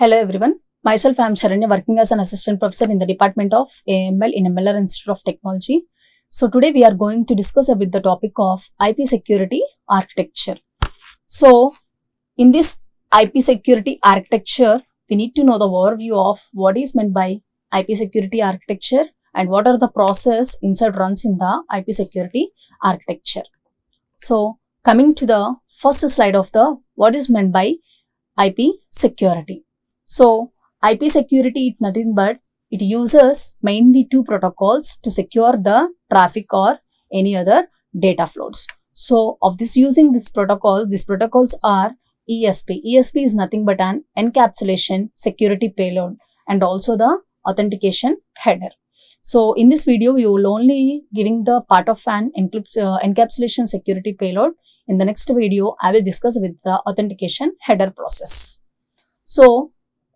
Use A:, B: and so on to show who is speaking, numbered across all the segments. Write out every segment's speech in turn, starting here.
A: Hello everyone, myself I am Saranya, working as an assistant professor in the Department of AIML in MLR Institute of Technology. So today we are going to discuss about the topic of IP security architecture. So in this IP security architecture, we need to know the overview of what is meant by IP security architecture and what are the process inside runs in the IP security architecture. So coming to the first slide of the what is meant by IP security. So IP security is nothing but it uses mainly two protocols to secure the traffic or any other data flows. So of this using these protocols are ESP. ESP is nothing but an encapsulation security payload and also the authentication header. So in this video, we will only giving the part of an encapsulation security payload. In the next video, I will discuss with the authentication header process. So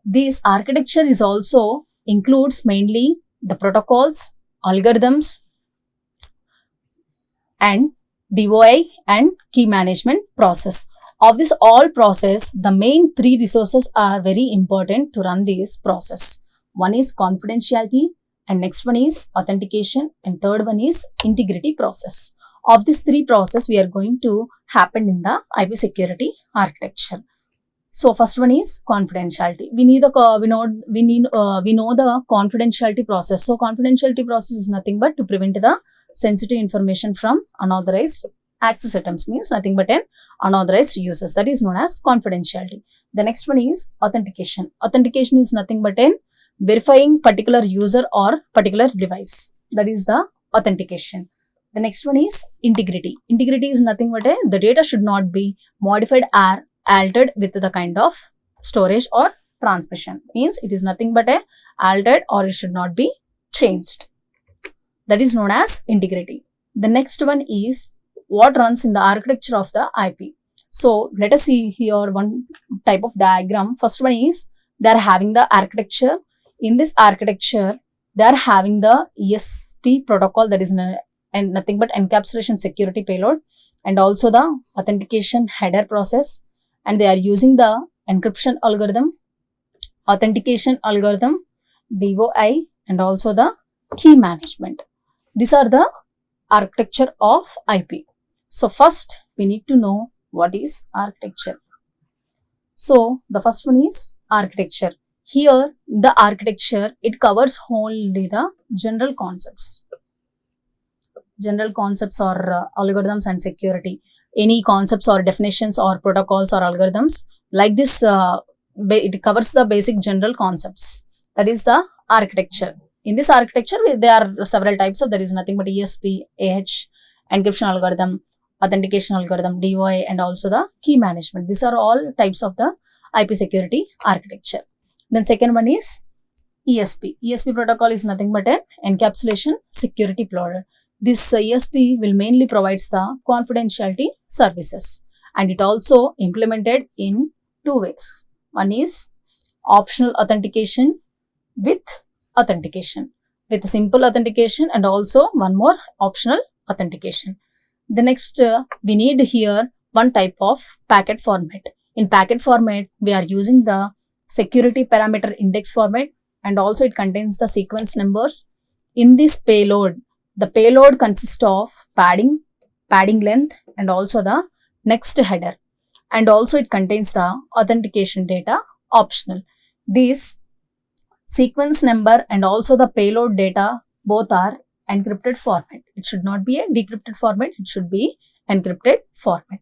A: this architecture is also includes mainly the protocols, algorithms, and DOI and key management process. Of this all process, the main three resources are very important to run this process. One is confidentiality, and next one is authentication, and third one is integrity process. Of these three process, we are going to happen in the IP security architecture. So first one is confidentiality. We know the confidentiality process. So confidentiality process is nothing but to prevent the sensitive information from unauthorized access items, means nothing but an unauthorized users. That is known as confidentiality. The next one is authentication. Authentication is nothing but an verifying particular user or particular device. That is the authentication. The next one is integrity. Integrity is nothing but the data should not be modified or altered with the kind of storage or transmission. Means it is nothing but altered or it should not be changed. That is known as integrity. The next one is what runs in the architecture of the IP. So let us see here one type of diagram. First one is they are having the architecture. In this architecture, they are having the ESP protocol, that is nothing but encapsulation security payload, and also the authentication header process, and they are using the encryption algorithm, authentication algorithm, DOI, and also the key management. These are the architecture of IP. So first we need to know what is architecture. So the first one is architecture. Here the architecture, it covers only the general concepts. General concepts or algorithms and security. Any concepts or definitions or protocols or algorithms like this, it covers the basic general concepts. That is the architecture. In this architecture, there are several types of, there is nothing but ESP, encryption algorithm, authentication algorithm, DOI, and also the key management. These are all types of the IP security architecture. Then second one is ESP. ESP protocol is nothing but an encapsulation security payload. This ESP will mainly provides the confidentiality services, and it also implemented in two ways. One is optional authentication with authentication, with simple authentication, and also one more optional authentication. The next we need here one type of packet format. In packet format, we are using the security parameter index format, and also it contains the sequence numbers. In this payload, the payload consists of padding length, and also the next header, and also it contains the authentication data optional. This sequence number and also the payload data both are encrypted format. It should not be a decrypted format, it should be encrypted format.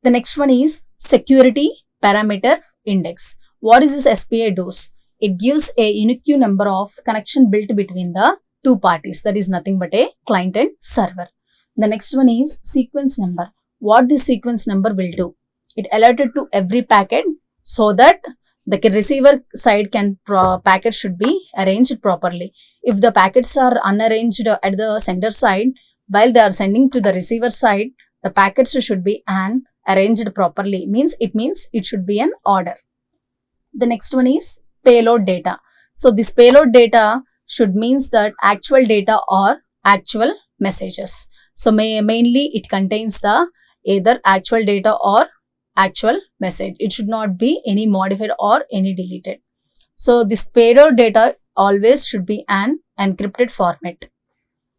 A: The next one is security parameter index. What is this SPI does? It gives a unique number of connection built between the two parties. That is nothing but a client and server. The next one is sequence number. What this sequence number will do? It alerted to every packet so that the receiver side packet should be arranged properly. If the packets are unarranged at the sender side, while they are sending to the receiver side, the packets should be arranged properly. It means it should be an order. The next one is payload data. So this payload data should means that actual data or actual messages. So mainly it contains the either actual data or actual message. It should not be any modified or any deleted. So this payload data always should be an encrypted format.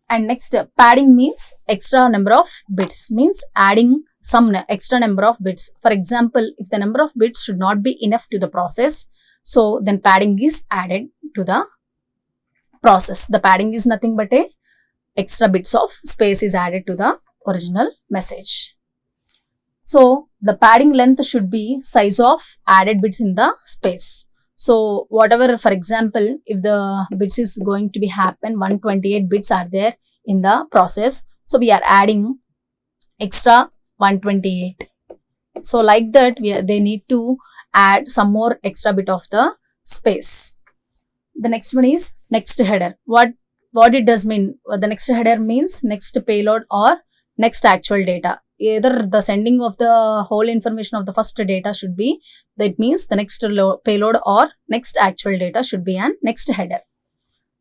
A: And next, padding means extra number of bits, means adding some extra number of bits. For example, if the number of bits should not be enough to the process, so then padding is added to the process. The padding is nothing but a extra bits of space is added to the original message. So the padding length should be size of added bits in the space. So whatever, for example, if the bits is going to be happen, 128 bits are there in the process. So we are adding extra 128. So like that, they need to add some more extra bit of the space. The next one is next header. What it does mean? The next header means next payload or next actual data. Either the sending of the whole information of the first data should be, that means the next payload or next actual data should be an next header.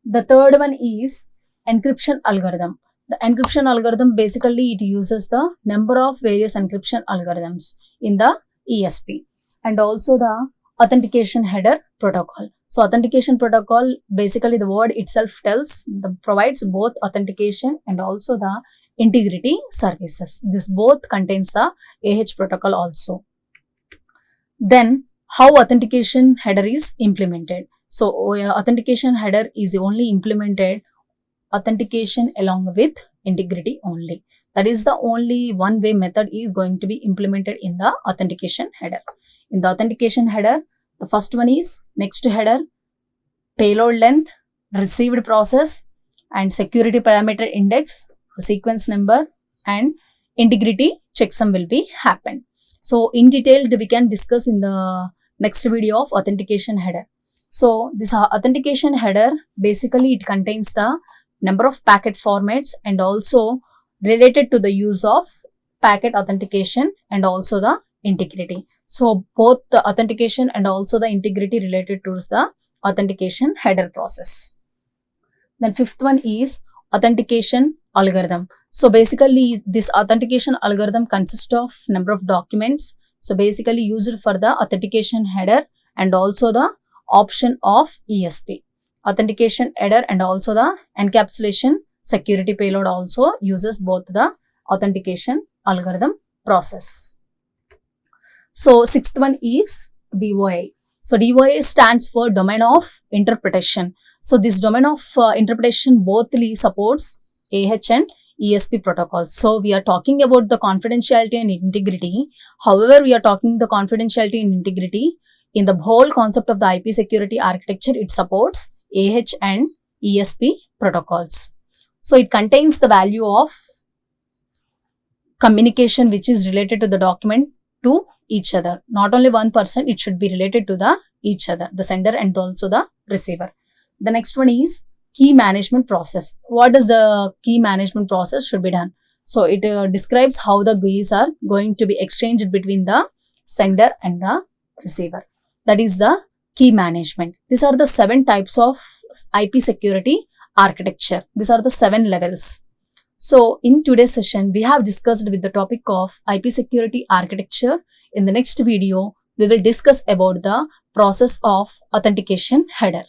A: The third one is encryption algorithm. The encryption algorithm, basically it uses the number of various encryption algorithms in the ESP, and also the authentication header protocol. So authentication protocol, basically the word itself provides both authentication and also the integrity services. This both contains the AH protocol also. Then how authentication header is implemented. So authentication header is only implemented authentication along with integrity only. That is the only one way method is going to be implemented in the authentication header. In the authentication header, the first one is next header, payload length, received process, and security parameter index, the sequence number, and integrity checksum will be happen. So in detail we can discuss in the next video of authentication header. So this authentication header, basically it contains the number of packet formats and also related to the use of packet authentication and also the integrity. So both the authentication and also the integrity related to the authentication header process. Then fifth one is authentication algorithm. So basically this authentication algorithm consists of number of documents. So basically used for the authentication header and also the option of ESP. Authentication header and also the encapsulation security payload also uses both the authentication algorithm process. So sixth one is DOI. So DOI stands for domain of interpretation. So this domain of interpretation bothly supports AH and ESP protocols. So we are talking about the confidentiality and integrity. However, we are talking the confidentiality and integrity in the whole concept of the IP security architecture. It supports AH and ESP protocols. So it contains the value of communication which is related to the document to each other. Not only one person, it should be related to the each other, the sender and also the receiver. The next one is key management process. What is the key management process should be done? So it describes how the keys are going to be exchanged between the sender and the receiver. That is the key management. These are the 7 types of IP security architecture. These are the 7 levels. So in today's session, we have discussed with the topic of IP security architecture. In the next video, we will discuss about the process of authentication header.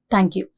A: Thank you.